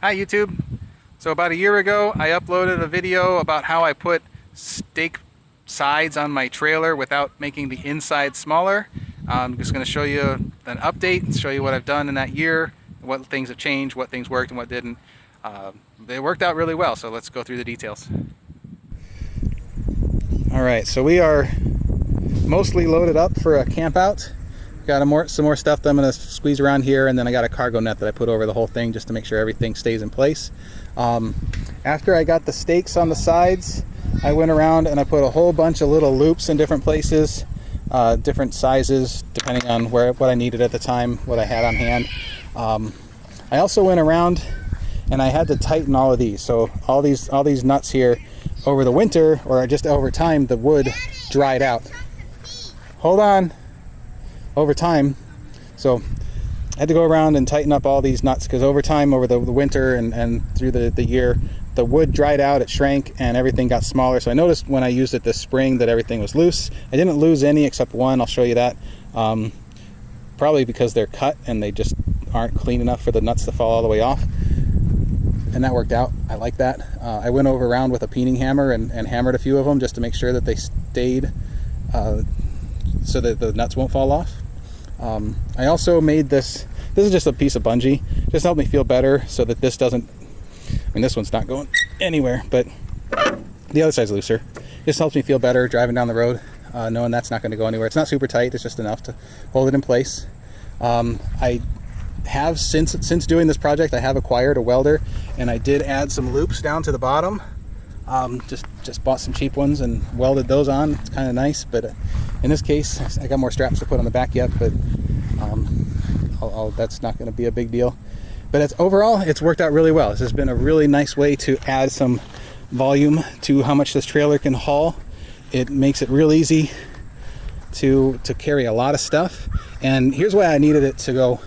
Hi YouTube. So about a year ago I uploaded a video about how I put stake sides on my trailer without making the inside smaller. I'm just going to show you an update, show you what I've done in that year, what things have changed, what things worked and what didn't. They worked out really well, so let's go through the details. Alright, so we are mostly loaded up for a camp out. Got some more stuff that I'm going to squeeze around here, and then I got a cargo net that I put over the whole thing just to make sure everything stays in place. After I got the stakes on the sides, I went around and I put a whole bunch of little loops in different places, different sizes depending on what I needed at the time, what I had on hand. I also went around and I had to tighten all of these. So all these nuts here, over the winter or just over time, the wood dried out. Hold on. Over time, so I had to go around and tighten up all these nuts because over time, over the winter and through the year, the wood dried out, it shrank, and everything got smaller. So I noticed when I used it this spring that everything was loose. I didn't lose any except one. I'll show you that. Probably because they're cut and they just aren't clean enough for the nuts to fall all the way off. And that worked out. I like that. I went around with a peening hammer and hammered a few of them just to make sure that they stayed so that the nuts won't fall off. I also made this is just a piece of bungee, just helped me feel better so that this doesn't, I mean this one's not going anywhere, but the other side's looser. Just helps me feel better driving down the road, knowing that's not going to go anywhere. It's not super tight, it's just enough to hold it in place. I have, since doing this project, I have acquired a welder, and I did add some loops down to the bottom. Just bought some cheap ones and welded those on. It's kind of nice, but in this case I got more straps to put on the back yet, but that's not going to be a big deal. But overall it's worked out really well. This has been a really nice way to add some volume to how much this trailer can haul. It makes it real easy to carry a lot of stuff, and here's why I needed it to go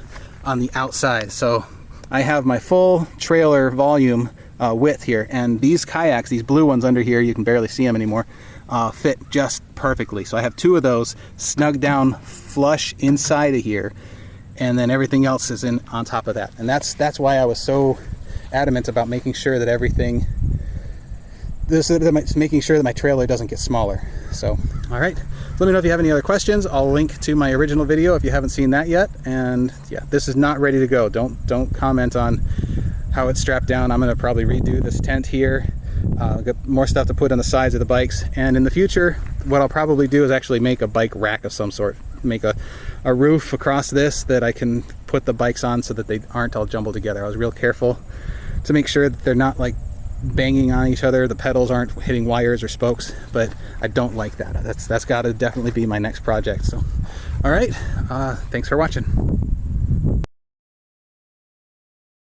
on the outside. So I have my full trailer volume width here, and these kayaks, these blue ones under here, you can barely see them anymore, fit just perfectly. So I have two of those snug down flush inside of here, and then everything else is on top of that. And that's why I was so adamant about making sure that making sure that my trailer doesn't get smaller. So all right, let me know if you have any other questions. I'll link to my original video if you haven't seen that yet. And yeah, this is not ready to go. Don't comment on how it's strapped down. I'm going to probably redo this tent here, get more stuff to put on the sides of the bikes, and in the future what I'll probably do is actually make a bike rack of some sort, make a roof across this that I can put the bikes on so that they aren't all jumbled together. I was real careful to make sure that they're not like banging on each other, the pedals aren't hitting wires or spokes, but I don't like that. That's got to definitely be my next project. So all right, thanks for watching.